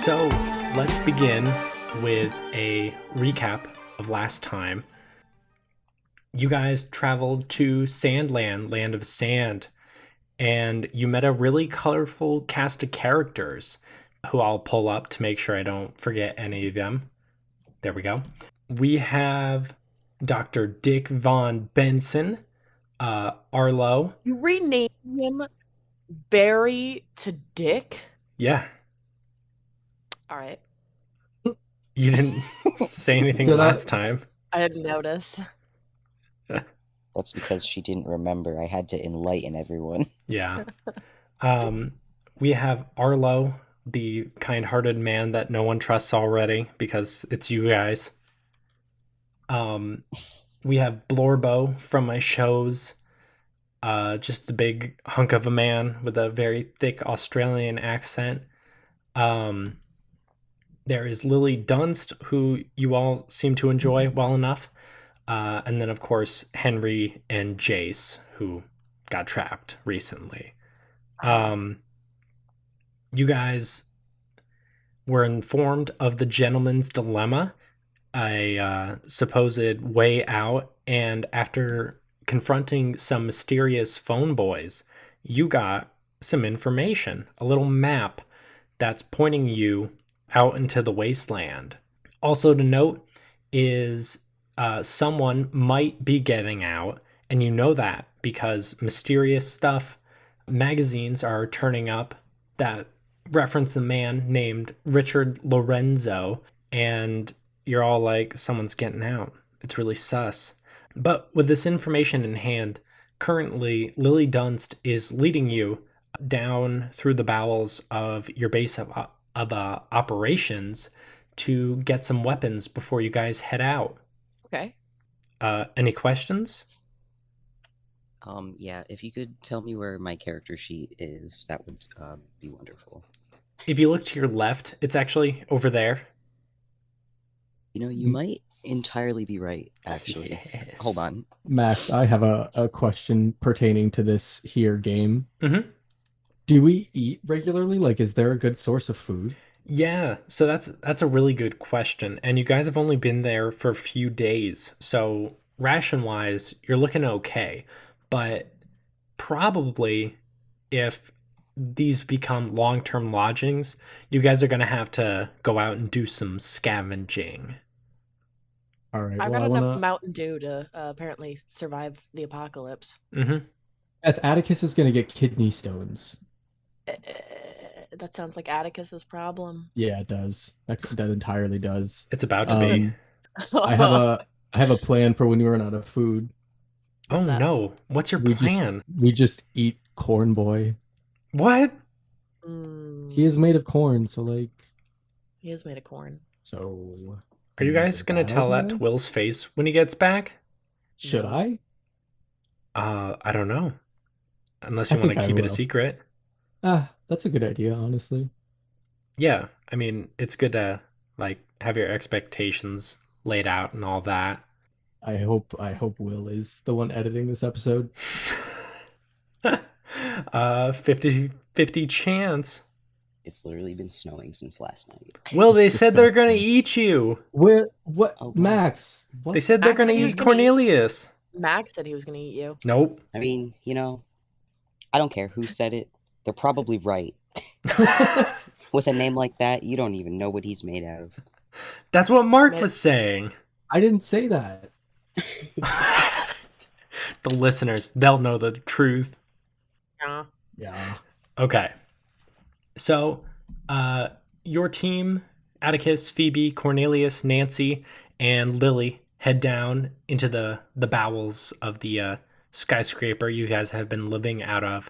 So let's begin with a recap of last time. You guys traveled to Sandland, Land of Sand, and you met a really colorful cast of characters who I'll pull up to make sure I don't forget any of them. There we go. We have Dr. Dick Von Benson, Arlo. You renamed him Barry to Dick? Yeah, All right. you didn't say anything Did I- last time. I didn't notice. That's because she didn't remember. I had to enlighten everyone. Yeah. We have Arlo, the kind-hearted man that no one trusts already because it's you guys. We have Blorbo from my shows. Just a big hunk of a man with a very thick Australian accent. There is Lily Dunst, who you all seem to enjoy well enough. And then, of course, Henry and Jace, who got trapped recently. You guys were informed of the gentleman's dilemma, a supposed way out, and after confronting some mysterious phone boys, you got some information, a little map that's pointing you out into the wasteland. Also to note is someone might be getting out, and you know that because mysterious stuff, magazines are turning up that reference a man named Richard Lorenzo, and you're all like, someone's getting out. It's really sus. But with this information in hand, currently Lily Dunst is leading you down through the bowels of your base of operations to get some weapons before you guys head out. Okay. Any questions? Yeah, if you could tell me where my character sheet is, that would be wonderful. If you look to your left, it's actually over there. You know, you might entirely be right, actually. Yes. Hold on. Max, I have a question pertaining to this here game. Mm-hmm. Do we eat regularly? Like, is there a good source of food? Yeah, so that's a really good question. And you guys have only been there for a few days. So ration-wise, you're looking okay. But probably if these become long-term lodgings, you guys are going to have to go out and do some scavenging. All right. I've well, got I enough wanna. Mountain Dew to apparently survive the apocalypse. Mm-hmm. Atticus is gonna get kidney stones. That sounds like Atticus's problem. Yeah, it does. That entirely does. It's about to be. I have a plan for when we run out of food. Oh What's that? no. What's your plan? We just eat corn boy. What? He is made of corn, so like. He is made of corn. So. Are you is guys it going to bad tell that idea? to Will's face when he gets back? Should No. I? I don't know. Unless you I want to think I keep it a will. secret. That's a good idea, honestly. Yeah, I mean, it's good to like have your expectations laid out and all that. I hope Will is the one editing this episode. 50-50 chance. It's literally been snowing since last night. Well, they It's said they're disgusting. gonna eat you. What? Oh, wow. Max? What? They said they're Max gonna said he was eat gonna eat- Cornelius. Max said he was going to eat you. Nope. I mean, you know, I don't care who said it. They're probably right. With a name like that, you don't even know what he's made out of. That's what Mark Man. was saying. I didn't say that. The listeners, they'll know the truth. Yeah. Yeah. Okay. So, your team, Atticus, Phoebe, Cornelius, Nancy, and Lily head down into the bowels of the skyscraper you guys have been living out of.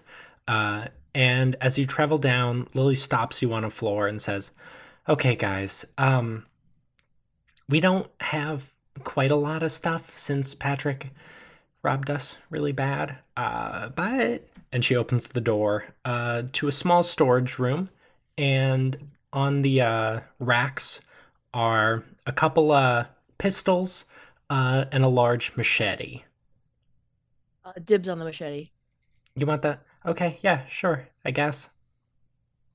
And as you travel down, Lily stops you on a floor and says, "Okay, guys, we don't have quite a lot of stuff since Patrick robbed us really bad. But," and she opens the door to a small storage room, and on the racks are a couple pistols and a large machete. Dibs on the machete. You want that? Okay, yeah, sure, I guess.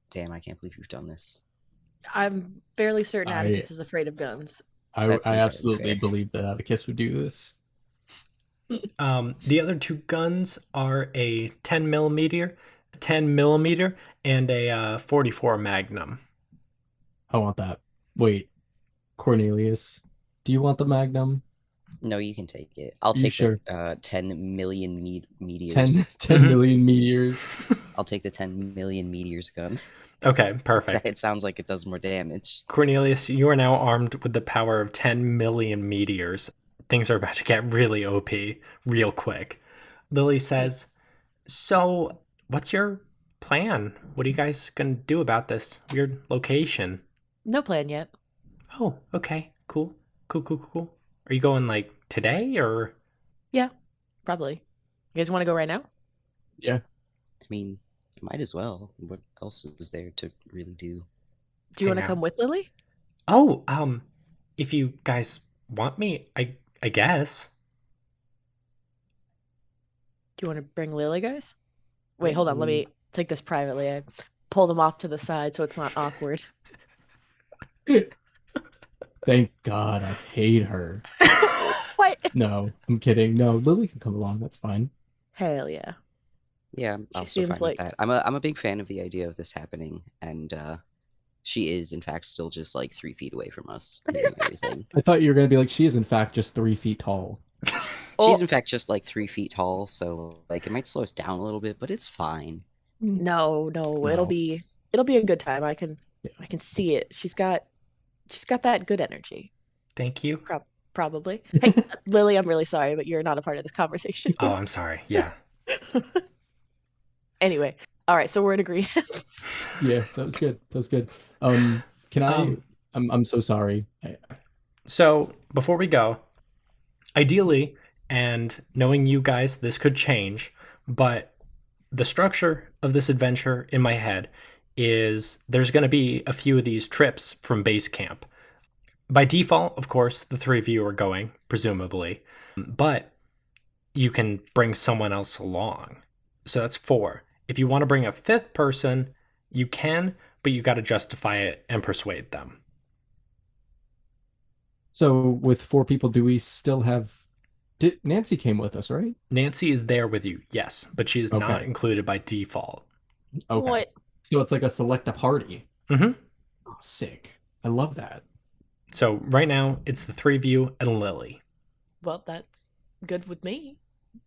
Damn, I can't believe you've done this. I'm fairly certain I Atticus is afraid of guns. That's I entirely absolutely fair. believe that Atticus would do this. The other two guns are a 10 millimeter, and a 44 Magnum. I want that. Wait, Cornelius, do you want the Magnum? No, you can take it. I'll You take sure? the 10 million 10, meteors. 10 Mhm. million meteors. I'll take the 10 million meteors gun. Okay, perfect. It sounds like it does more damage. Cornelius, you are now armed with the power of 10 million meteors. Things are about to get really OP real quick. Lily says, "So, what's your plan? What are you guys gonna do about this weird location?" No plan yet. Oh, okay, cool. Cool. Are you going like today or? Yeah, probably. You guys want to go right now? Yeah. I mean, might as well. What else is there to really do? Do you want Hang to come out. with Lily? Oh, if you guys want me, I guess. Do you want to bring Lily, guys? Wait, hold on. Let me take this privately. I pull them off to the side so it's not awkward. Thank God, I hate her. What? No, I'm kidding. No, Lily can come along. That's fine. Hell yeah. Yeah, I'm She also seems fine with like that. I'm a big fan of the idea of this happening, and she is in fact still just like 3 feet away from us, hearing everything. I thought you were gonna be like, she is in fact just 3 feet tall. She's Oh, in fact just like 3 feet tall, so like it might slow us down a little bit, but it's fine. no, it'll No. be a good time. I can Yeah. see it. She's got that good energy. Thank you. Probably. Hey, Lily, I'm really sorry, but you're not a part of this conversation. Oh, I'm sorry. Yeah. Anyway, all right, so we're in agreement. Yeah, that was good. That was good. Can I? I'm so sorry. So before we go, ideally, and knowing you guys, this could change, but the structure of this adventure in my head is there's going to be a few of these trips from base camp. By default, of course, the three of you are going, presumably, but you can bring someone else along. So that's 4. If you want to bring a 5th person, you can, but you got to justify it and persuade them. So with 4 people, do we still have? Nancy came with us, right? Nancy is there with you, yes, but she is not Okay. included by default. Okay. What? So it's like a select a party. Mm-hmm. Oh, sick. I love that. So right now, it's the 3 of you and Lily. Well, that's good with me.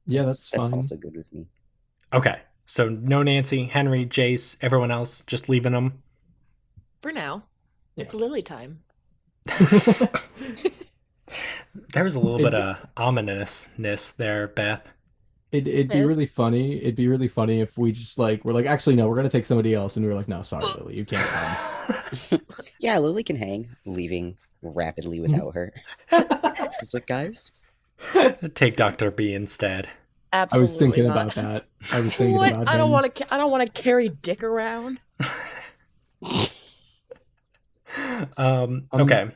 Yeah, that's That's fine. also good with me. Okay, so no Nancy, Henry, Jace, everyone else, just leaving them. For now. Yeah. It's Lily time. There was a little bit of ominousness there, Beth. It'd be Yes. really funny. It'd be really funny if we just like we're like, actually no, we're gonna take somebody else, and we were like, no, sorry, Lily, you can't come. Yeah, Lily can hang, leaving rapidly without her. Just like, guys, Take Dr. B instead. I Absolutely was thinking not. about that. I was thinking What? about I don't him. want to. I don't want to carry Dick around. Okay.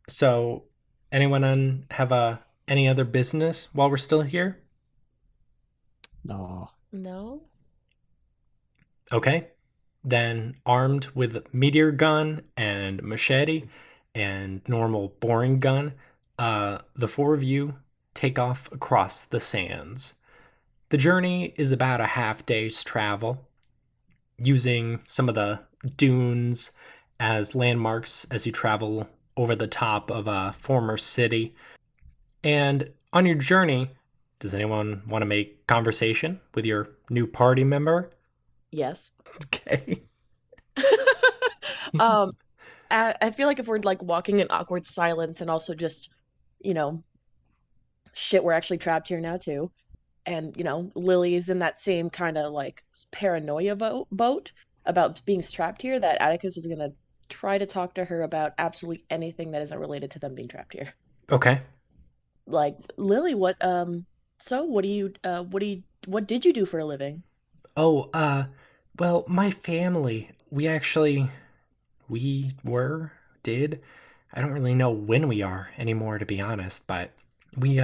So, anyone have any other business while we're still here? No. No. Okay. Then, armed with meteor gun and machete and normal boring gun, the 4 of you take off across the sands. The journey is about a half day's travel, using some of the dunes as landmarks as you travel over the top of a former city. And on your journey, does anyone want to make conversation with your new party member? Yes. Okay. I feel like if we're like walking in awkward silence and also just, you know, shit, we're actually trapped here now too. And, Lily's in that same kind of like paranoia boat about being trapped here, that Atticus is going to try to talk to her about absolutely anything that isn't related to them being trapped here. Okay. Like, Lily, what did you do for a living? Oh, well, my family, did. I don't really know when we are anymore, to be honest, but we,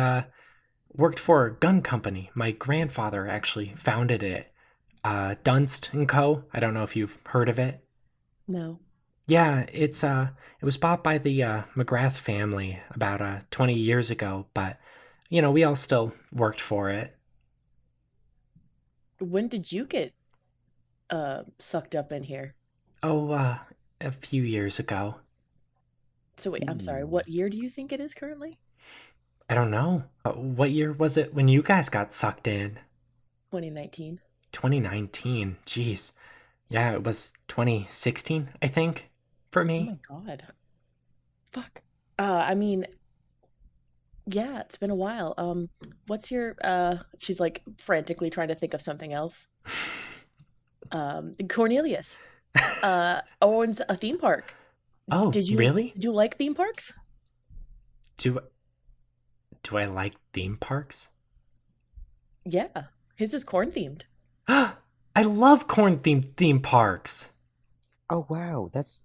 worked for a gun company. My grandfather actually founded it. Dunst and Co. I don't know if you've heard of it. No. Yeah, it was bought by the McGrath family about 20 years ago, but we all still worked for it. When did you get sucked up in here? Oh, a few years ago. So wait, I'm sorry. What year do you think it is currently? I don't know. What year was it when you guys got sucked in? 2019. 2019. Jeez. Yeah, it was 2016, I think, for Oh me. my god. Fuck. I mean, yeah, it's been a while. What's your she's like frantically trying to think of something else. Cornelius owns a theme park. Oh, really? Did you like theme parks? Do do I like theme parks? Yeah. His is corn themed. I love corn themed theme parks. Oh wow, that's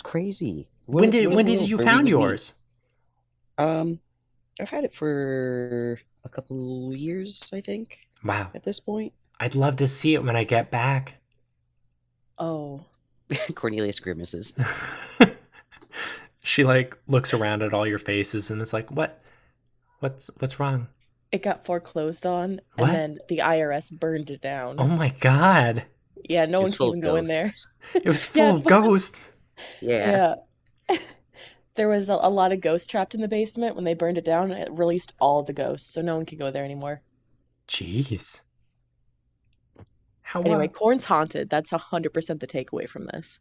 crazy. When What did what when did world you were we found would meet? yours? Um, I've had it for a couple years, I think, Wow. at this point. I'd love to see it when I get back. Oh. Cornelius grimaces. She like looks around at all your faces and is like, What's wrong? It got foreclosed on and What? then the IRS burned it Oh down. my god. Yeah, no It one was can full even of go in there. ghosts. It was Yeah, full of ghosts. Yeah. yeah. There was a lot of ghosts trapped in the basement. When they burned it down, it released all the ghosts, so no one can go there anymore. Jeez. How Anyway, corn's haunted. That's 100% the takeaway from this.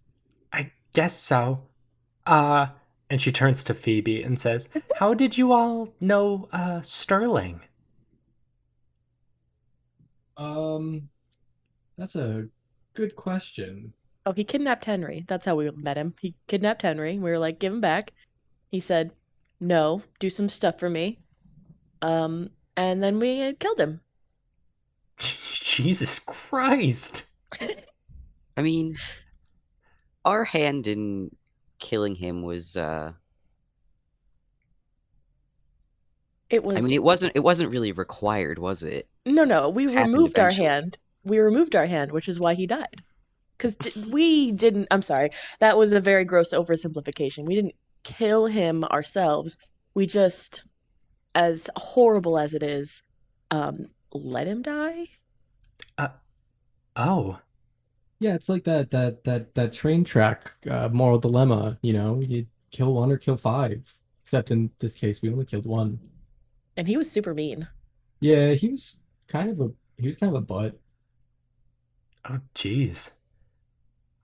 I guess so. Uh and she turns to Phoebe and says, "How did you all know Sterling?" That's a good question. Oh, he kidnapped Henry. That's how we met him. He kidnapped Henry. We were like, give him back. He said, no, do some stuff for me. And then we killed him. Jesus Christ. I mean, our hand in killing him was It I was mean, it wasn't really required, was it? no. We It happened removed our eventually. hand. We removed our hand, which is why he died. Because we didn't. I'm sorry. That was a very gross oversimplification. We didn't kill him ourselves. We just, as horrible as it is, let him die. Uh, oh. Yeah, it's like that train track moral dilemma, you kill one or kill five. Except in this case, we only killed one. And he was super mean. Yeah, he was kind of a butt. Oh, jeez.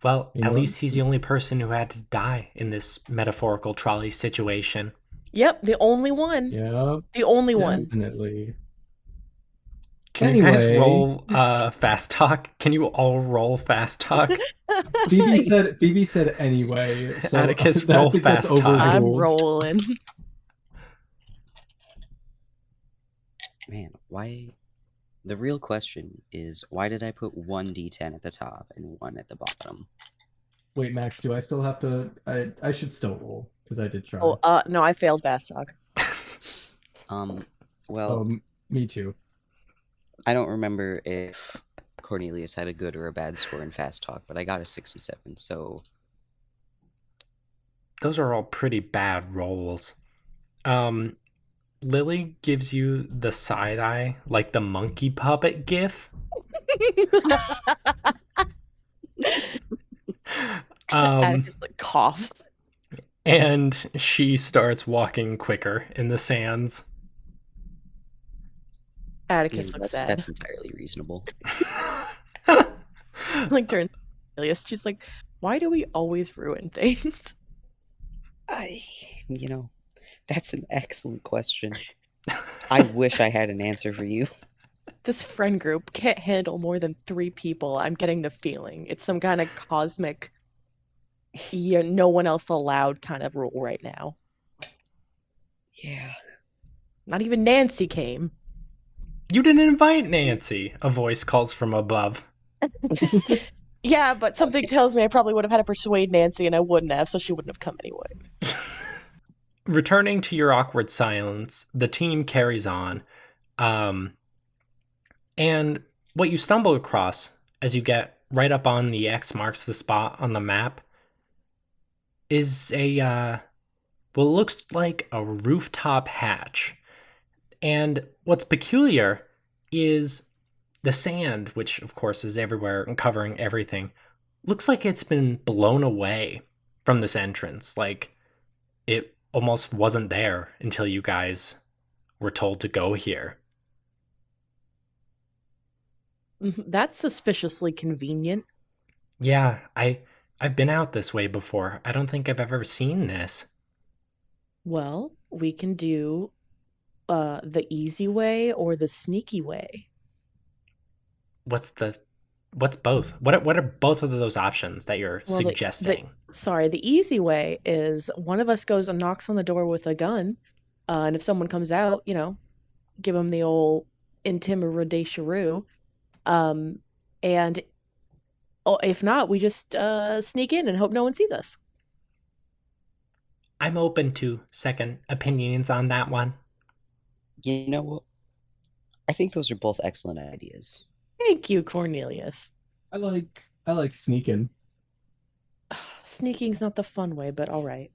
Well, You at know, least he's the only person who had to die in this metaphorical trolley situation. Yep, the only one. yeah, The only one. definitely. Can you guys Anyway, roll fast talk? Can you all roll fast talk? Phoebe said anyway, so Atticus, I roll think that's fast talk. I'm overruled. rolling. Man, why? The real question is, why did I put 1d10 at the top and 1 at the bottom? Wait, Max, do I still have to? I should still roll because I did try. Oh, no, I failed fast talk. Well, Me too. I don't remember if Cornelius had a good or a bad score in fast talk, but I got a 67, so Those are all pretty bad rolls. Lily gives you the side eye, like the monkey puppet gif. Atticus like cough. And she starts walking quicker in the sands. Atticus looks sad. that's entirely reasonable. Like turns to Cornelius. She's like, why do we always ruin things? That's an excellent question. I wish I had an answer for you. This friend group can't handle more than 3 people. I'm getting the feeling. It's some kind of cosmic, no one else allowed kind of rule right now. Yeah. Not even Nancy came. You didn't invite Nancy, a voice calls from above. Yeah, but something tells me I probably would have had to persuade Nancy and I wouldn't have, so she wouldn't have come anyway. Returning to your awkward silence, the team carries on. And what you stumble across as you get right up on the X marks the spot on the map is a well, it looks like a rooftop hatch. And what's peculiar is the sand, which of course is everywhere and covering everything, looks like it's been blown away from this entrance. Like it almost wasn't there until you guys were told to go here. That's suspiciously convenient. Yeah, I've been out this way before. I don't think I've ever seen this. Well, we can do the easy way or the sneaky way. What's both? What are both of those options that you're Well, suggesting? the easy way is one of us goes and knocks on the door with a gun, and if someone comes out, give them the old intimidation. Um, and if not, we just sneak in and hope no one sees us. I'm open to second opinions on that one. You know what? I think those are both excellent ideas. Thank you, Cornelius. I like sneaking. Sneaking's not the fun way, but all right.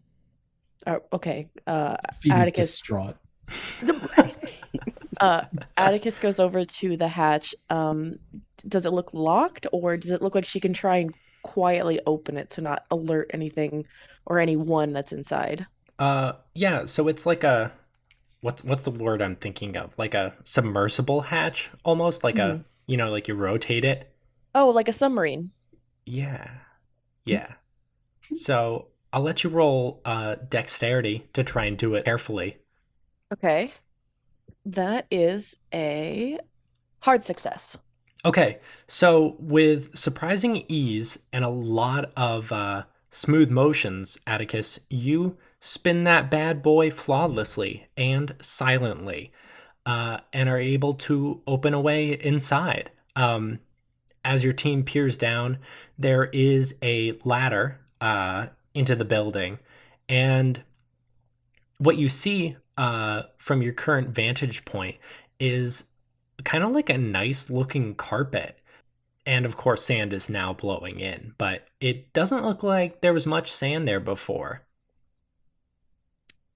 Okay. Phoebe's Atticus. distraught. Atticus goes over to the hatch. Does it look locked, or does it look like she can try and quietly open it to not alert anything or anyone that's inside? Yeah, so it's like a what's the word I'm thinking of? Like a submersible hatch, almost like a, like you rotate it. Oh, like a submarine. Yeah. Yeah. So, I'll let you roll dexterity to try and do it carefully. Okay. That is a hard success. Okay, so with surprising ease and a lot of smooth motions, Atticus, you spin that bad boy flawlessly and silently, and are able to open a way inside. As your team peers down, there is a ladder into the building, and what you see from your current vantage point is kind of like a nice looking carpet. And of course, sand is now blowing in, but it doesn't look like there was much sand there before.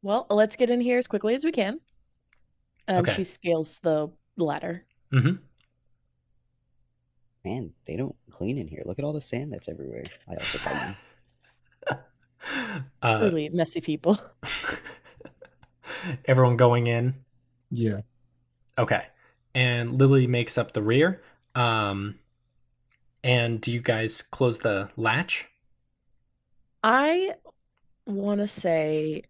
Well, let's get in here as quickly as we can. And Okay. she scales the ladder. Mm-hmm. Man, they don't clean in here. Look at all the sand that's everywhere. I also find them. Really messy people. Everyone going in. Yeah. Okay. And Lily makes up the rear. And do you guys close the latch? I want to say,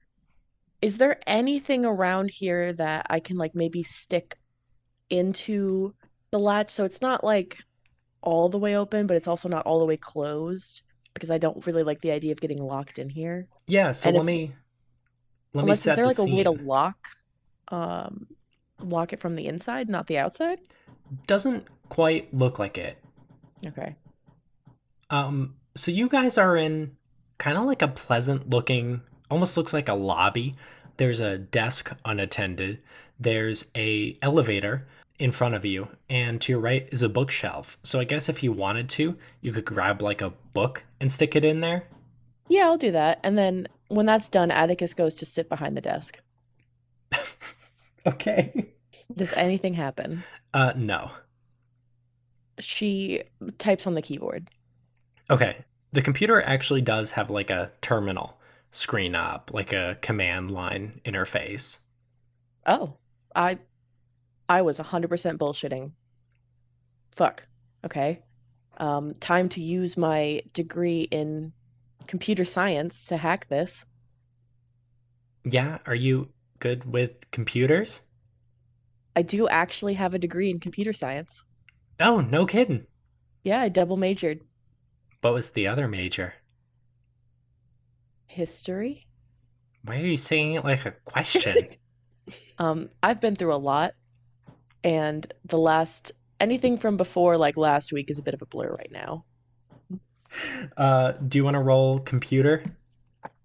is there anything around here that I can maybe stick into the latch so it's not all the way open, but it's also not all the way closed, because I don't really like the idea of getting locked in here. Yeah, so And let me unless set is there the a way to scene. lock it from the inside, not the outside? Doesn't quite look like it. Okay. So you guys are in kind of like a pleasant looking, almost looks like a lobby. There's a desk unattended. There's a elevator in front of you, and to your right is a bookshelf. So I guess if you wanted to, you could grab like a book and stick it in there. Yeah, I'll do that. And then when that's done, Atticus goes to sit behind the desk. Okay. Does anything happen? No. She types on the keyboard. Okay. The computer actually does have like a terminal screen up, like a command line interface. Oh, I was 100% bullshitting. Fuck. Okay. Time to use my degree in computer science to hack this. Yeah, are you good with computers? I do actually have a degree in computer science. Oh, no kidding. Yeah, I double majored. What was the other major? History? Why are you saying it like a question? I've been through a lot, and anything from before last week is a bit of a blur right now. Do you want to roll computer?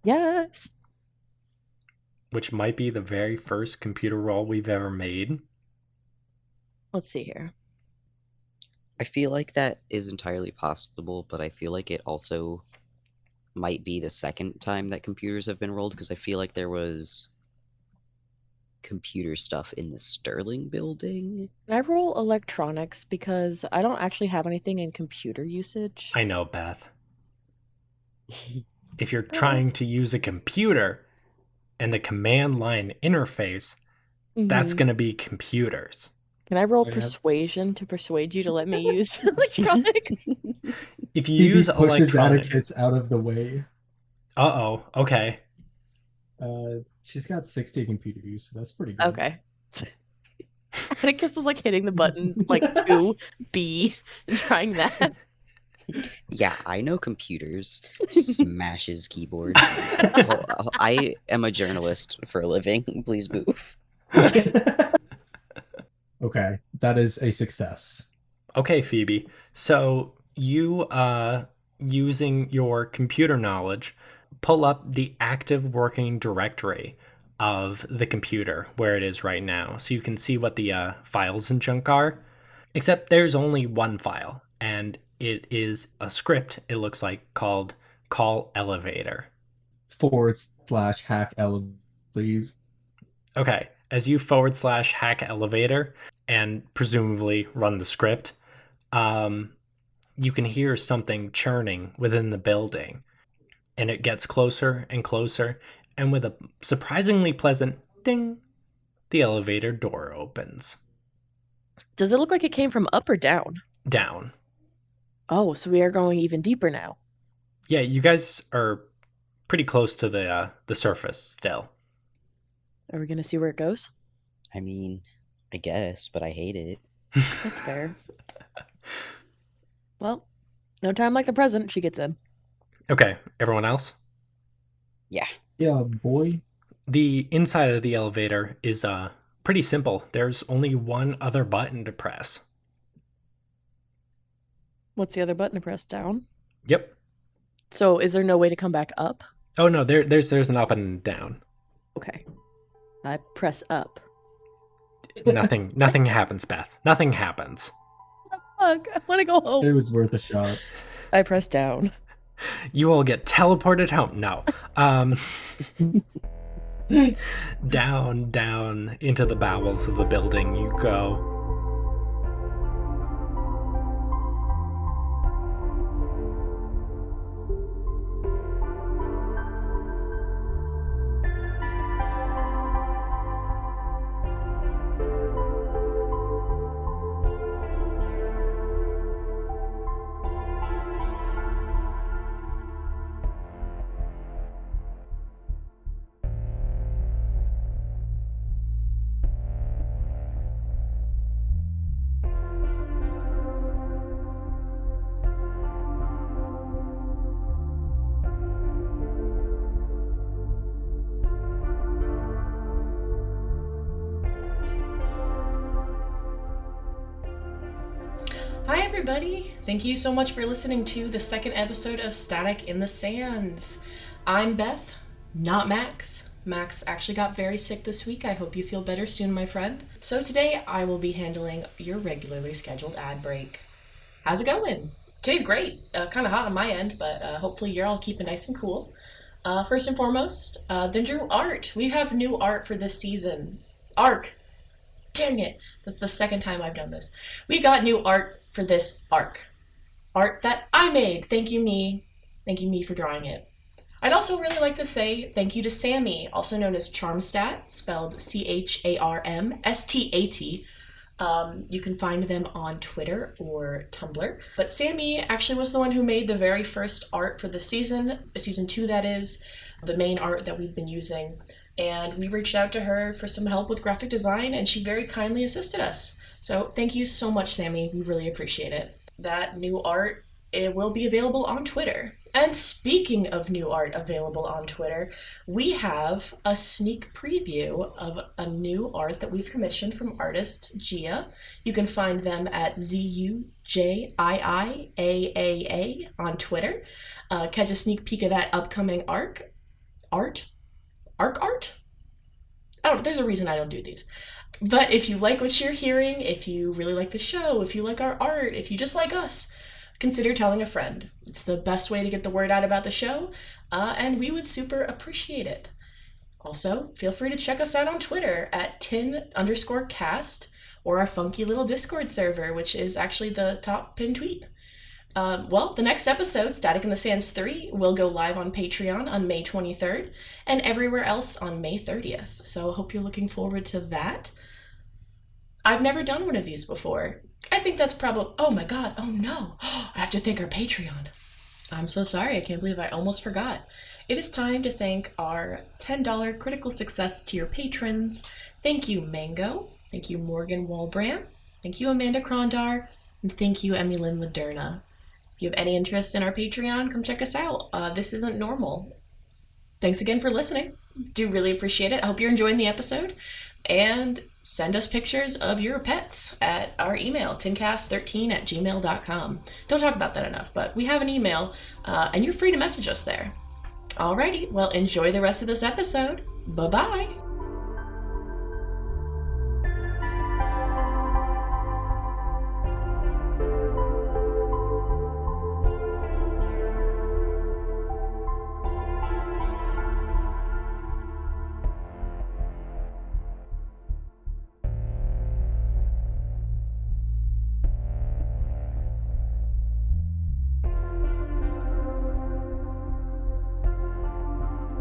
Yes. Which might be the very first computer roll we've ever made. Let's see here. I feel like that is entirely possible, but I feel like it also might be the second time that computers have been rolled, because I feel like there was computer stuff in the Sterling building. Can I roll electronics because I don't actually have anything in computer usage? I know, Beth. If you're trying to use a computer and the command line interface, that's Mhm. going to be computers. Can I roll I have- persuasion to persuade you to let me use electronics? If you Phoebe use pushes electronics... Atticus out of the way. Uh-oh, okay. She's got 60 computer use, so that's pretty good. Okay. Atticus was like hitting the button like 2B and trying that. Yeah, I know computers. Smashes keyboard. I am a journalist for a living. Please move. Okay, that is a success. Okay, Phoebe. So you, using your computer knowledge, pull up the active working directory of the computer where it is right now. So you can see what the files and junk are. Except there's only one file, and it is a script, it looks like, called call elevator. /hack please. Okay, as you /hack elevator and presumably run the script, you can hear something churning within the building, and it gets closer and closer, and with a surprisingly pleasant ding, the elevator door opens. Does it look like it came from up or down? Down. Oh, so we are going even deeper now. Yeah, you guys are pretty close to the surface still. Are we gonna see where it goes? I mean, I guess, but I hate it. That's fair. Well, no time like the present. She gets in. Okay, everyone else? Yeah. Yeah, boy. The inside of the elevator is pretty simple. There's only one other button to press. What's the other button to press? Down? Yep. So is there no way to come back up? Oh no, there's an up and down. Okay. I press up. Nothing happens, Beth. Nothing happens. Fuck, I want to go home. It was worth a shot. I press down. You all get teleported home. No. Down into the bowels of the building you go. Hi everybody! Thank you so much for listening to the second episode of Static in the Sands. I'm Beth, not Max. Max actually got very sick this week. I hope you feel better soon, my friend. So today I will be handling your regularly scheduled ad break. How's it going? Today's great. Kind of hot on my end, but hopefully you're all keeping nice and cool. First and foremost, the new art. We have new art for this season. Arc. Dang it. That's the second time I've done this. We got new art for this arc. Art that I made. Thank you, me. Thank you, me, for drawing it. I'd also really like to say thank you to Sammy, also known as Charmstat, spelled CHARMSTAT. You can find them on Twitter or Tumblr. But Sammy actually was the one who made the very first art for the season 2 that is, the main art that we've been using. And we reached out to her for some help with graphic design, and she very kindly assisted us. So thank you so much, Sammy. We really appreciate it. That new art, it will be available on Twitter. And speaking of new art available on Twitter, we have a sneak preview of a new art that we've commissioned from artist Gia. You can find them at ZUJIIAAA on Twitter. Catch a sneak peek of that upcoming art. There's a reason I don't do these. But if you like what you're hearing, if you really like the show, if you like our art, if you just like us, consider telling a friend. It's the best way to get the word out about the show, and we would super appreciate it. Also, feel free to check us out on Twitter at tin_cast or our funky little Discord server, which is actually the top pinned tweet. Well, the next episode, Static in the Sands 3, will go live on Patreon on May 23rd and everywhere else on May 30th. So I hope you're looking forward to that. I've never done one of these before. I think that's probably... Oh my god, oh no. I have to thank our Patreon. I'm so sorry, I can't believe I almost forgot. It is time to thank our $10 critical success tier patrons. Thank you, Mango. Thank you, Morgan Walbrand. Thank you, Amanda Krondar. And thank you, Emilyn Laderna. If you have any interest in our Patreon, come check us out. This isn't normal. Thanks again for listening. Do really appreciate it. I hope you're enjoying the episode. And send us pictures of your pets at our email, tincast13@gmail.com. Don't talk about that enough, but we have an email, and you're free to message us there. Alrighty, well, enjoy the rest of this episode. Bye-bye.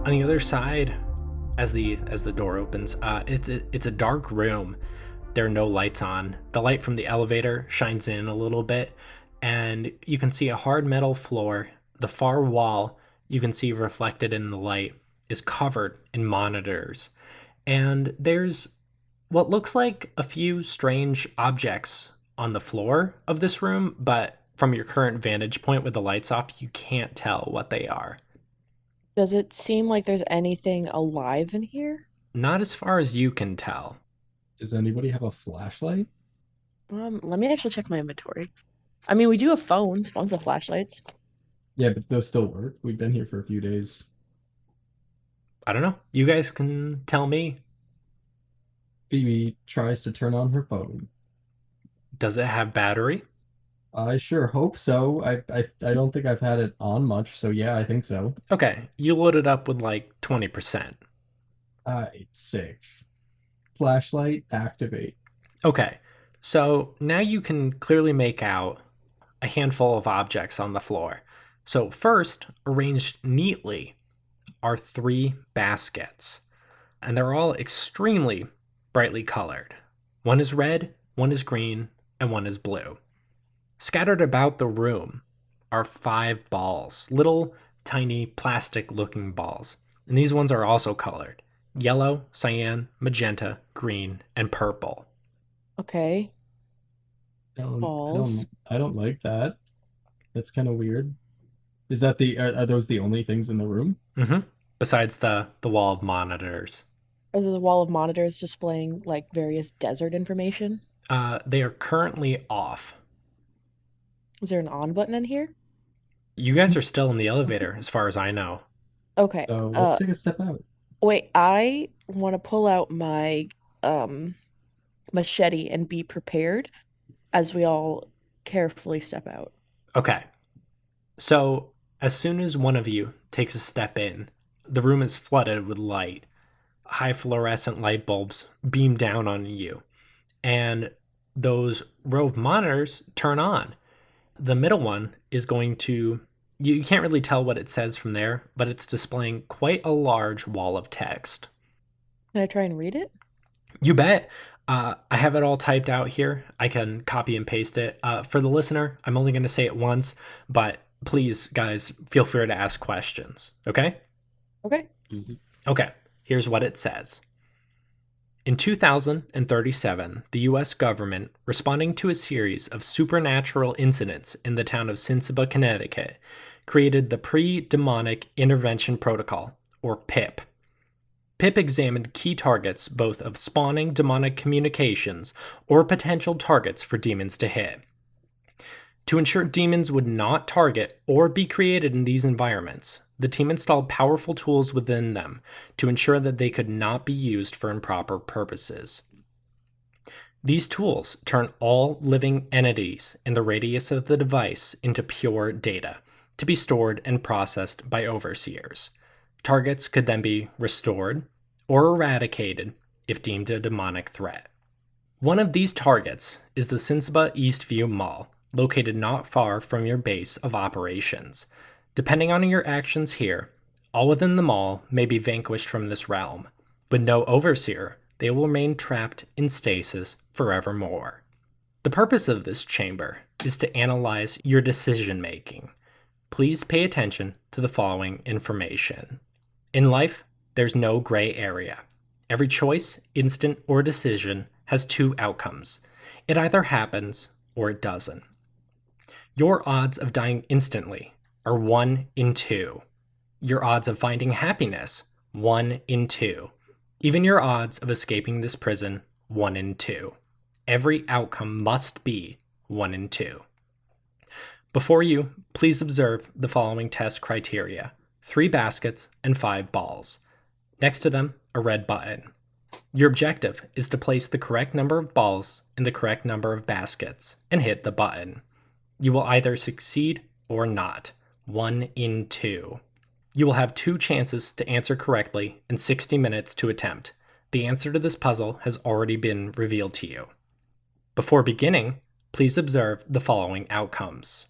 On the other side, as the door opens, it's a dark room. There are no lights on. The light from the elevator shines in a little bit, and you can see a hard metal floor. The far wall you can see reflected in the light is covered in monitors, and there's what looks like a few strange objects on the floor of this room, but from your current vantage point with the lights off, you can't tell what they are. Does it seem like there's anything alive in here? Not as far as you can tell. Does anybody have a flashlight? Let me actually check my inventory. I mean, we do have phones. Phones have flashlights. Yeah, but those still work. We've been here for a few days. I don't know. You guys can tell me. Phoebe tries to turn on her phone. Does it have battery? I sure hope so. I don't think I've had it on much, so yeah, I think so. Okay, you load it up with like 20%. Sick. Flashlight, activate. Okay, so now you can clearly make out a handful of objects on the floor. So first, arranged neatly, are 3 baskets, and they're all extremely brightly colored. One is red, one is green, and one is blue. Scattered about the room are 5 balls, little tiny plastic-looking balls. And these ones are also colored. Yellow, cyan, magenta, green, and purple. Okay. Balls. I don't like that. That's kind of weird. Is that are those the only things in the room? Mm-hmm. Besides the wall of monitors. Are the wall of monitors displaying like various desert information? They are currently off. Is there an on button in here? You guys are still in the elevator, as far as I know. Okay. So let's take a step out. Wait, I want to pull out my machete and be prepared as we all carefully step out. Okay. So, as soon as one of you takes a step in, the room is flooded with light. High fluorescent light bulbs beam down on you, and those row of monitors turn on. The middle one is going to... You can't really tell what it says from there, but it's displaying quite a large wall of text. Can I try and read it? You bet. I have it all typed out here. I can copy and paste it. For the listener, I'm only going to say it once, but please, guys, feel free to ask questions. Okay? Okay. Mm-hmm. Okay. Here's what it says. In 2037, the U.S. government, responding to a series of supernatural incidents in the town of Cincinnati, Connecticut, created the Pre-Demonic Intervention Protocol, or PIP. PIP examined key targets both of spawning demonic communications or potential targets for demons to hit. To ensure demons would not target or be created in these environments, the team installed powerful tools within them to ensure that they could not be used for improper purposes. These tools turn all living entities in the radius of the device into pure data to be stored and processed by overseers. Targets could then be restored or eradicated if deemed a demonic threat. One of these targets is the Sinsba Eastview Mall, located not far from your base of operations. Depending on your actions here, all within the mall may be vanquished from this realm. With no overseer, they will remain trapped in stasis forevermore. The purpose of this chamber is to analyze your decision making. Please pay attention to the following information. In life, there's no gray area. Every choice, instant, or decision has two outcomes. It either happens or it doesn't. Your odds of dying instantly are 1 in 2. Your odds of finding happiness, 1 in 2. Even your odds of escaping this prison, 1 in 2. Every outcome must be 1 in 2. Before you, please observe the following test criteria: 3 baskets and 5 balls. Next to them, a red button. Your objective is to place the correct number of balls in the correct number of baskets and hit the button. You will either succeed or not. 1 in 2. You will have 2 chances to answer correctly and 60 minutes to attempt. The answer to this puzzle has already been revealed to you. Before beginning, please observe the following outcomes.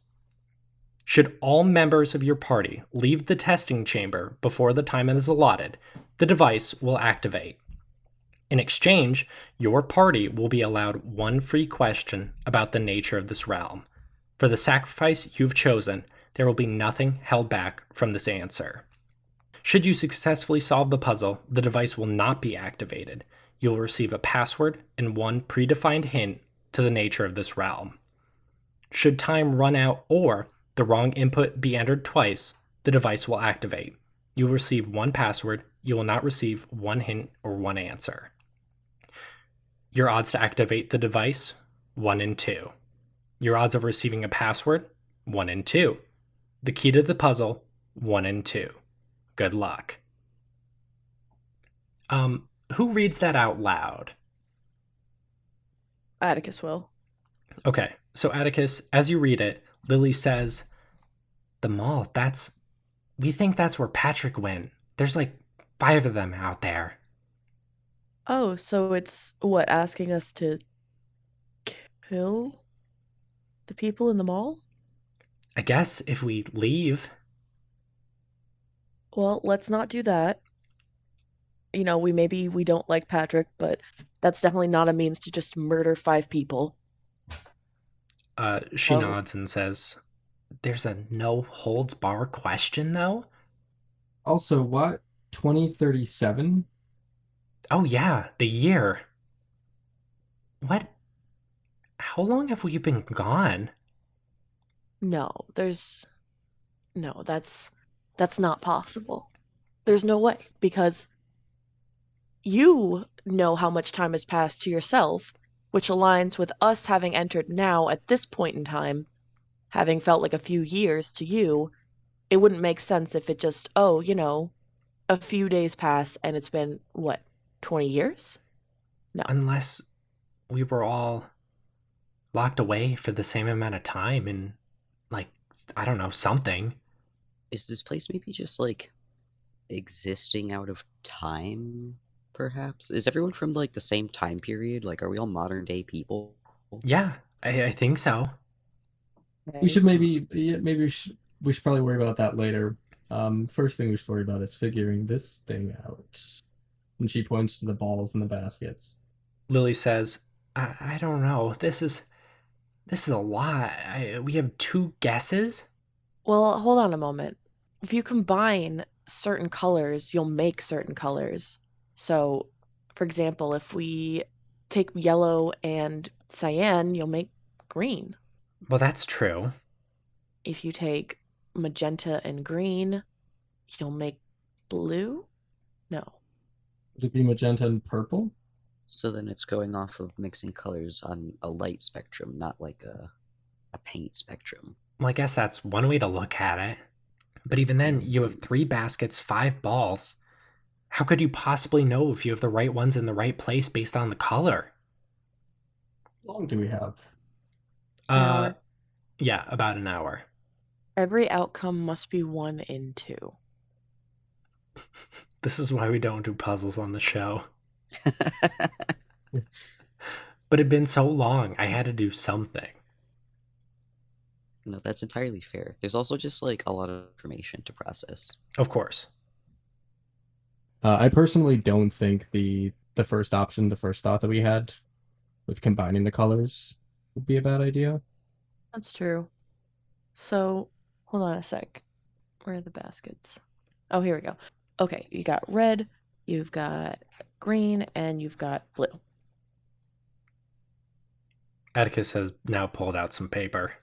Should all members of your party leave the testing chamber before the time it is allotted, the device will activate. In exchange, your party will be allowed 1 free question about the nature of this realm. For the sacrifice you've chosen, there will be nothing held back from this answer. Should you successfully solve the puzzle, the device will not be activated. You will receive a password and 1 predefined hint to the nature of this realm. Should time run out or the wrong input be entered twice, the device will activate. You will receive 1 password. You will not receive 1 hint or 1 answer. Your odds to activate the device, 1 in 2. Your odds of receiving a password, 1 in 2. The key to the puzzle, 1 in 2. Good luck. Who reads that out loud? Atticus will. Okay, so Atticus, as you read it, Lily says, "The mall, we think that's where Patrick went. There's like 5 of them out there." Oh, so it's what, asking us to kill the people in the mall? I guess if we leave. Well, let's not do that. You know, we don't like Patrick, but that's definitely not a means to just murder 5 people. She Oh. nods and says, "There's a no holds bar question though?" Also, what? 2037? Oh yeah, the year. What? How long have we been gone? No, that's not possible. There's no way, because you know how much time has passed to yourself, which aligns with us having entered now at this point in time, having felt like a few years to you. It wouldn't make sense if it just, a few days pass and it's been, what, 20 years? No. Unless we were all locked away for the same amount of time and, like, I don't know, something. Is this place maybe just like existing out of time, perhaps? Is everyone from like the same time period? Like, are we all modern day people? Yeah, I think so. We should maybe we should probably worry about that later. First thing we should worry about is figuring this thing out. And she points to the balls and the baskets. Lily says, I don't know. This is a lot. We have 2 guesses? Well, hold on a moment. If you combine certain colors, you'll make certain colors. So, for example, if we take yellow and cyan, you'll make green. Well, that's true. If you take magenta and green, you'll make blue? No. Would it be magenta and purple? So then it's going off of mixing colors on a light spectrum, not like a paint spectrum. Well, I guess that's one way to look at it. But even then, you have 3 baskets, 5 balls. How could you possibly know if you have the right ones in the right place based on the color? How long do we have? An hour. Yeah, about an hour. Every outcome must be 1 in 2. This is why we don't do puzzles on the show. But it'd been so long, I had to do something. No, that's entirely fair. There's also just like a lot of information to process. Of course. I personally don't think the first option, the first thought that we had with combining the colors would be a bad idea. That's true. So, hold on a sec. Where are the baskets? Oh, here we go. Okay, you got red, you've got green, and you've got blue. Atticus has now pulled out some paper.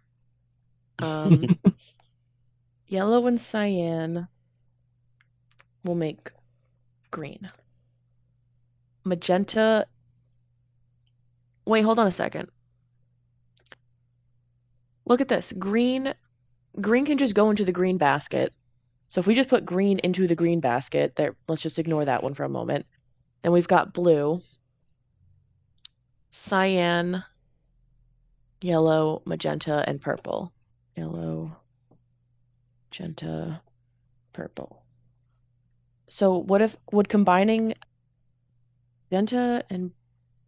Yellow and cyan will make green. Magenta. Wait, hold on a second. Look at this. Green can just go into the green basket. So if we just put green into the green basket, there, let's just ignore that one for a moment. Then we've got blue, cyan, yellow, magenta, and purple. Yellow, magenta, purple. So would combining magenta and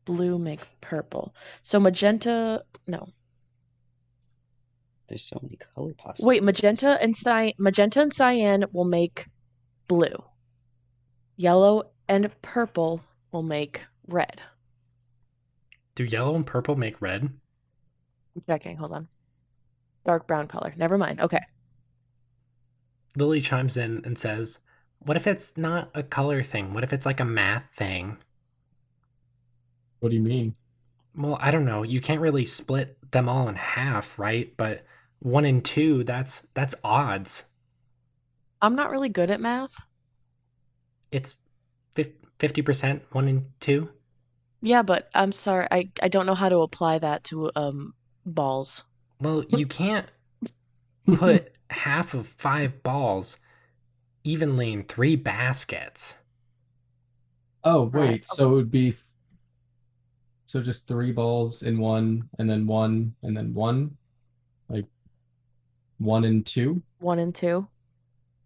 blue make purple? So magenta, no. There's so many color possibilities. Wait, magenta and cyan will make blue. Yellow and purple will make red. Do yellow and purple make red? I'm checking, hold on. Dark brown color. Never mind. Okay. Lily chimes in and says, what if it's not a color thing? What if it's like a math thing? What do you mean? Well, I don't know. You can't really split them all in half, right? But 1 and 2, that's odds. I'm not really good at math. It's 50%, 1 and 2. Yeah, but I'm sorry. I don't know how to apply that to balls. Well, you can't put half of 5 balls evenly in 3 baskets. Oh, wait. So it would be so just 3 balls in 1 and then 1 and then 1? Like 1 and 2? 1 and 2.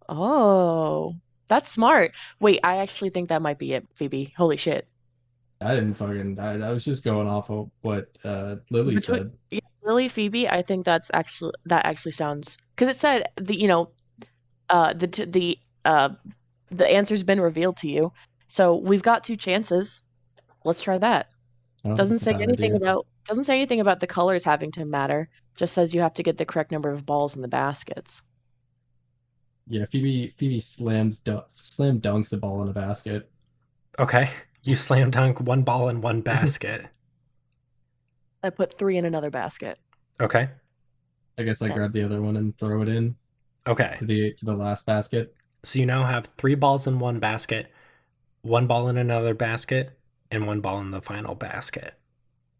Oh, that's smart. Wait, I actually think that might be it, Phoebe. Holy shit. I didn't fucking. I was just going off of what Lily said. Yeah, Lily, Phoebe, I think that actually sounds, because it said the answer's been revealed to you. So we've got 2 chances. Let's try that. Doesn't say anything about the colors having to matter. Just says you have to get the correct number of balls in the baskets. Yeah, Phoebe slam dunks a ball in a basket. Okay. You slam dunk 1 ball in 1 basket. I put 3 in another basket. Okay. I guess I grab the other one and throw it in. Okay. To the last basket. So you now have 3 balls in 1 basket, 1 ball in another basket, and 1 ball in the final basket.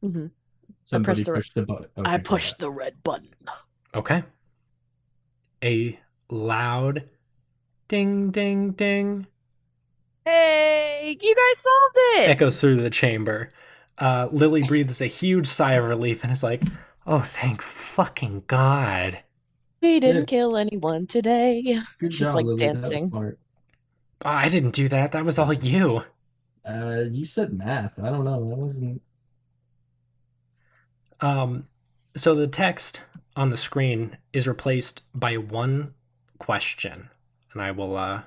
Mm-hmm. Somebody pushed the button. Okay, I pushed the red button. Okay. A loud ding, ding, ding Hey, you guys solved it! echoes through the chamber. Lily breathes a huge sigh of relief and is like, oh, thank fucking God. We didn't kill anyone today. Good She's job, like Lily. dancing. That was smart. Oh, I didn't do that. That was all you. You said math. I don't know. That wasn't. So the text on the screen is replaced by 1 question, and I will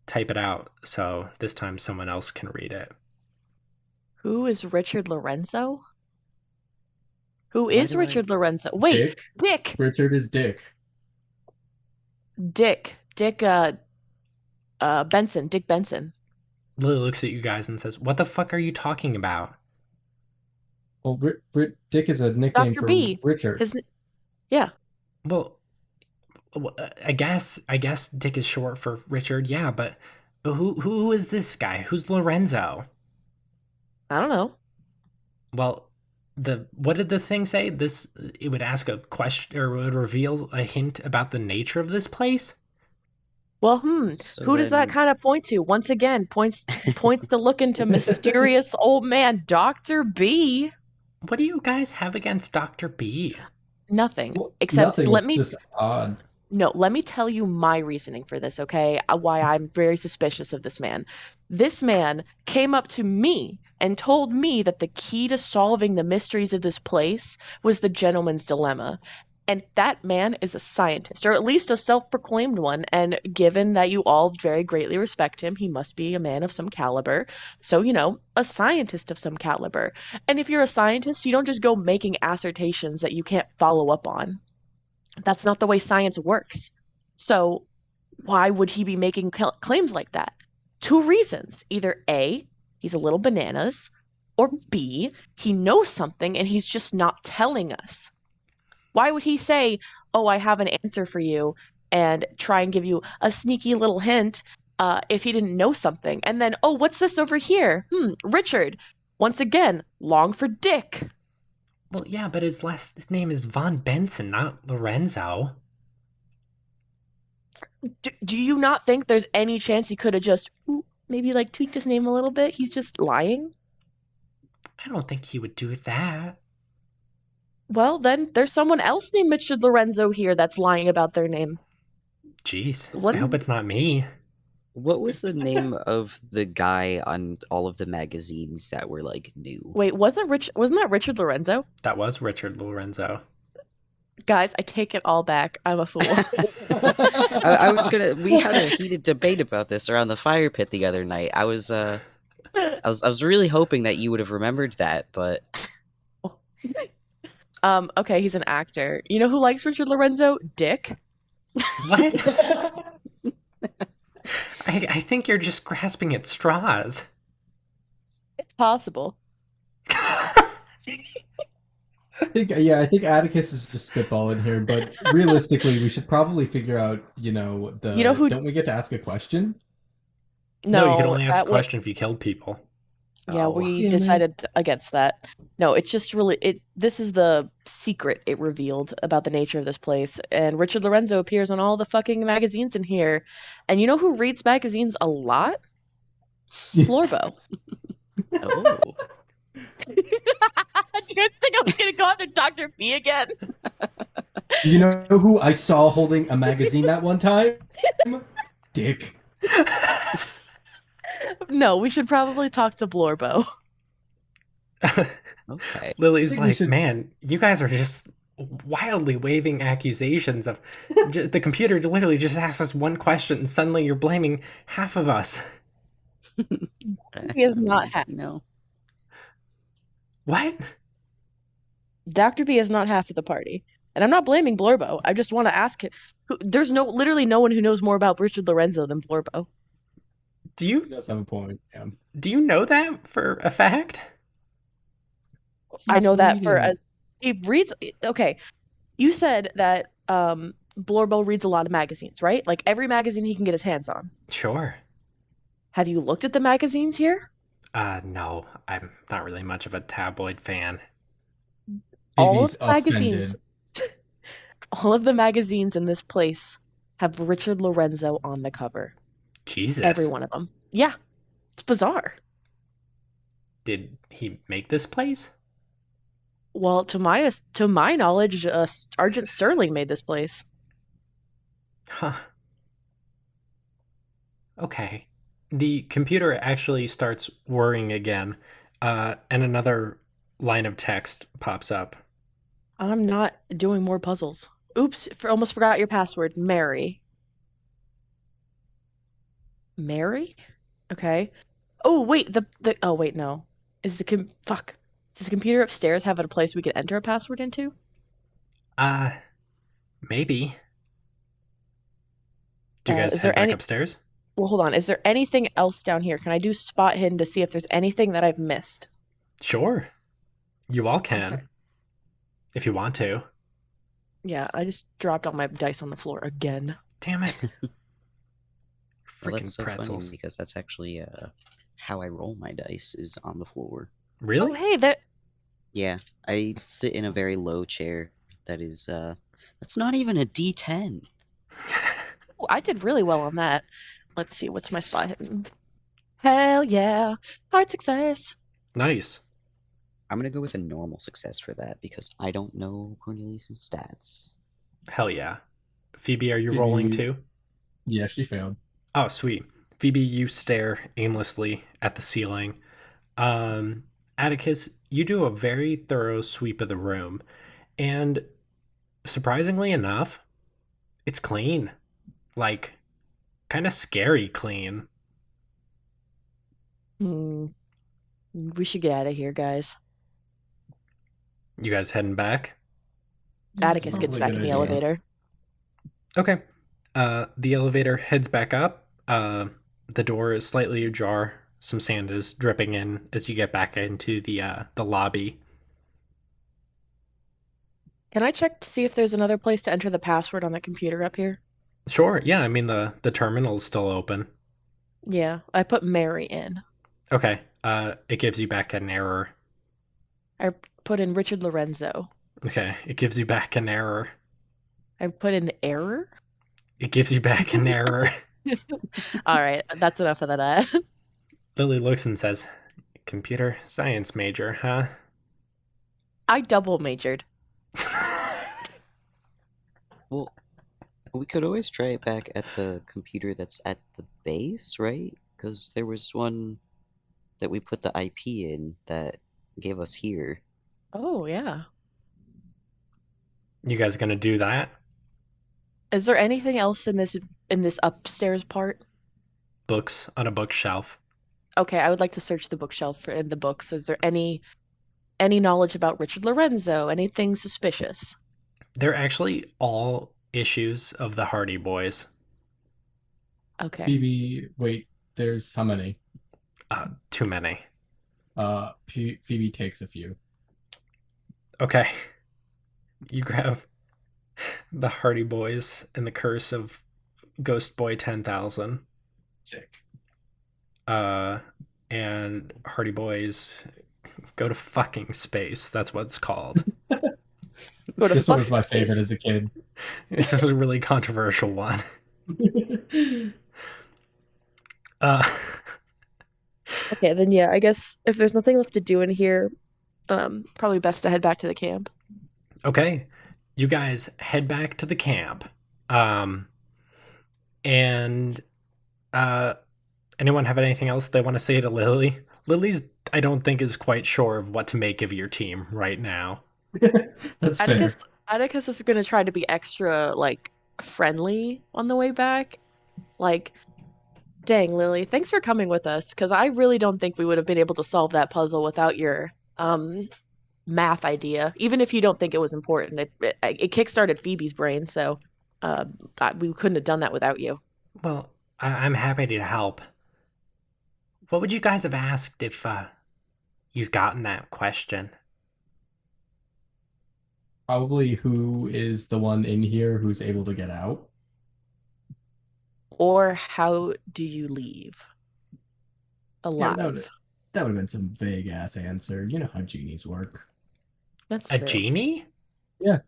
type it out so this time someone else can read it. Who is Richard Lorenzo? Who is Richard Lorenzo? Wait, Dick. Richard is Dick. Dick Benson. Dick Benson. Lily looks at you guys and says, what the fuck are you talking about? Well, Dick is a nickname Dr. for B. Richard. Yeah. Well, I guess Dick is short for Richard, yeah, but who is this guy? Who's Lorenzo? I don't know. Well, what did the thing say? It would ask a question, or would reveal a hint about the nature of this place? Well, So who does that kind of point to? Once again, points to look into mysterious old man Dr. B. What do you guys have against Dr. B? Nothing. Well, Except nothing. let It's me just odd. No, let me tell you my reasoning for this, okay? Why I'm very suspicious of this man. This man came up to me and told me that the key to solving the mysteries of this place was the gentleman's dilemma. And that man is a scientist, or at least a self-proclaimed one. And given that you all very greatly respect him, he must be a man of some caliber. So, a scientist of some caliber. And if you're a scientist, you don't just go making assertions that you can't follow up on. That's not the way science works. So why would he be making claims like that? Two reasons. Either A, he's a little bananas, or B, he knows something and he's just not telling us. Why would he say, "Oh, I have an answer for you," and try and give you a sneaky little hint if he didn't know something? And then, "Oh, what's this over here? Richard." Once again, long for Dick. Well, yeah, but his last name is Von Benson, not Lorenzo. Do you not think there's any chance he could have just maybe like tweaked his name a little bit? He's just lying? I don't think he would do that. Well, then there's someone else named Richard Lorenzo here that's lying about their name. Jeez, What? I hope it's not me. What was the name of the guy on all of the magazines that were like new? Wait, wasn't that Richard Lorenzo? That was Richard Lorenzo. Guys, I take it all back. I'm a fool. We had a heated debate about this around the fire pit the other night. I was really hoping that you would have remembered that, but Okay, he's an actor. You know who likes Richard Lorenzo? Dick. What? I think you're just grasping at straws. It's possible. I think Atticus is just spitballing here, but realistically, we should probably figure out, don't we get to ask a question? No, you can only ask a that would- question if you killed people. Yeah, Oh. we Damn it. decided against that. No, it's just this is the secret it revealed about the nature of this place. And Richard Lorenzo appears on all the fucking magazines in here. And you know who reads magazines a lot? Florbo. oh, Do you guys think I was gonna go after Dr. B again? You know who I saw holding a magazine that one time? Dick. No, we should probably talk to Blorbo. okay. Lily's I think we like, should- man, you guys are just wildly waving accusations of the computer literally just asks us one question and suddenly you're blaming half of us. He is not half. No. What? Dr. B is not half of the party. And I'm not blaming Blorbo. I just want to ask him. There's literally no one who knows more about Richard Lorenzo than Blorbo. Do He you does have a point. Yeah. know that for a fact? I know that for reading. he reads. Okay, you said that Blorbo reads a lot of magazines, right? Like every magazine he can get his hands on. Sure. Have you looked at the magazines here? No, I'm not really much of a tabloid fan. All He's of the magazines. All of the magazines in this place have Richard Lorenzo on the cover. Jesus. Every one of them. Yeah, it's bizarre. Did he make this place? Well, to my knowledge, Sergeant Serling made this place. Huh. Okay. The computer actually starts whirring again, and another line of text pops up. I'm not doing more puzzles. Oops, almost forgot your password. Mary. Mary? Okay. Oh, wait, oh, wait, no. Does the computer upstairs have a place we could enter a password into? Maybe. Do you guys is head there back any- upstairs? Well, hold on. Is there anything else down here? Can I do spot hidden to see if there's anything that I've missed? Sure. You all can. Okay. If you want to. Yeah, I just dropped all my dice on the floor again. Damn it. Well, Freaking that's so pretzels. funny because that's actually how I roll my dice is on the floor. Really? Oh, hey, that Yeah, I sit in a very low chair that is that's not even a D10. oh, I did really well on that. Let's see, what's my spot hidden? Hell yeah. Hard success. Nice. I'm gonna go with a normal success for that because I don't know Cornelius's stats. Hell yeah. Phoebe, are you Phoebe- rolling too? Yeah, she failed. Oh, sweet. Phoebe, you stare aimlessly at the ceiling. Atticus, you do a very thorough sweep of the room, and surprisingly enough, it's clean. Like, kind of scary clean. We should get out of here, guys. You guys heading back? Atticus gets probably a back good in the idea. elevator. Okay. The elevator heads back up. The door is slightly ajar. Some sand is dripping in as you get back into the lobby. Can I check to see if there's another place to enter the password on the computer up here? Sure, yeah, I mean the terminal is still open. Yeah, I put Mary in. Okay, it gives you back an error. I put in Richard Lorenzo. Okay, it gives you back an error. I put in error? It gives you back an error. All right, that's enough of that. Lily looks and says, "Computer science major, huh?" I double majored. Well, we could always try it back at the computer that's at the base, right? Because there was one that we put the IP in that gave us here. Oh, yeah. You guys gonna do that? Is there anything else in this upstairs part? Books on a bookshelf. Okay, I would like to search the bookshelf in the books. Is there any knowledge about Richard Lorenzo? Anything suspicious? They're actually all issues of the Hardy Boys. Okay. Phoebe, wait, there's how many? Too many. Phoebe takes a few. Okay. You grab the Hardy Boys and the Curse of Ghost Boy 10,000. Sick. And Hardy Boys go to fucking space. That's what it's called. Go to This one was my fucking favorite space. as a kid. This is a really controversial one. Okay, then yeah, I guess if there's nothing left to do in here, probably best to head back to the camp. Okay. You guys head back to the camp. And anyone have anything else they want to say to Lily? Lily's, I don't think, is quite sure of what to make of your team right now. That's fair. Atticus is gonna try to be extra friendly on the way back. Like, dang, Lily, thanks for coming with us, because I really don't think we would have been able to solve that puzzle without your math idea. Even if you don't think it was important, it kickstarted Phoebe's brain, so we couldn't have done that without you. Well, I'm happy to help. What would you guys have asked if you'd gotten that question? Probably who is the one in here who's able to get out? Or how do you leave alive? Yeah, that would have been some vague ass answer. You know how genies work. That's A true. genie? Yeah.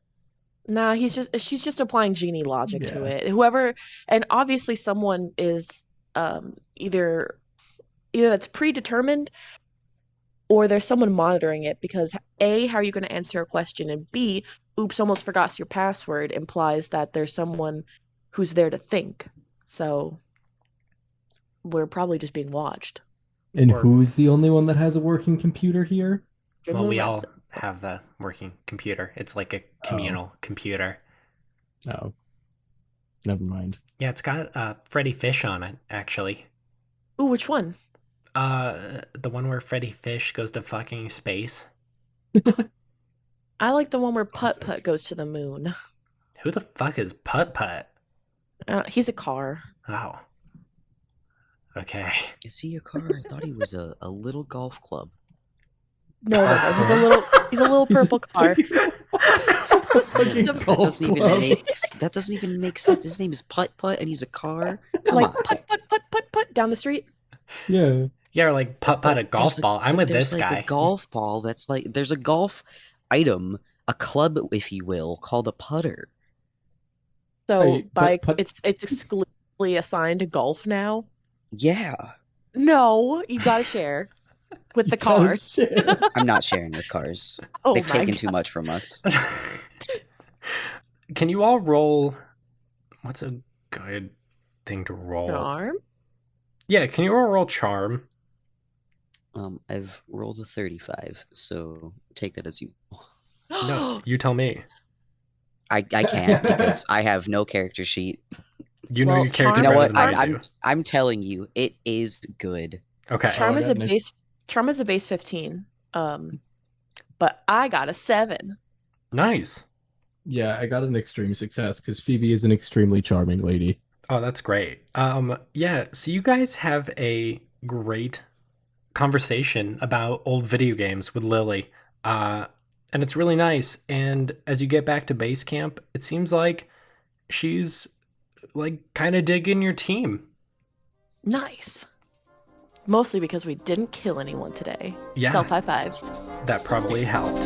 Nah, she's just applying genie logic to Yeah. it. Whoever, and obviously someone is either that's predetermined or there's someone monitoring it, because A, how are you going to answer a question, and B, oops, almost forgot your password implies that there's someone who's there to think. So we're probably just being watched. And Or- who's the only one that has a working computer here? Well, we all Lorenzo. have the working computer. It's like a communal computer. Oh. Never mind. Yeah, it's got Freddy Fish on it, actually. Ooh, which one? The one where Freddy Fish goes to fucking space. I like the one where Putt Classic. Putt goes to the moon. Who the fuck is Putt Putt? He's a car. Oh. Okay. Is he a car? I thought he was a little golf club. No, he's a little purple car. Fucking That golf doesn't club. that doesn't even make sense. His name is Putt Putt and he's a car. Come Like on. Putt Putt Putt Putt Putt down the street. Yeah. Yeah, or like Putt Putt a golf ball. I'm with There's this like guy. a golf ball that's like there's a golf item, a club, if you will, called a putter. So Wait, by but it's exclusively assigned to golf now. Yeah. No, you gotta share. with the You gotta car. share. I'm not sharing with cars. Oh They've my taken God. too much from us. Can you all roll? What's a good thing to roll? Charm? Yeah, can you all roll charm? I've rolled a 35, so take that as you. No, you tell me. I can't because I have no character sheet. You know Well, your character You know better what? than I do. I'm telling you, it is good. Okay. Charm I is got a an base. Charm is a base 15. But I got a 7. Nice. Yeah, I got an extreme success because Phoebe is an extremely charming lady. Oh, that's great. Yeah, so you guys have a great conversation about old video games with Lily. And it's really nice. And as you get back to base camp, it seems like she's like kind of digging your team. Nice. Mostly because we didn't kill anyone today. Yeah. Self high fives. That probably helped.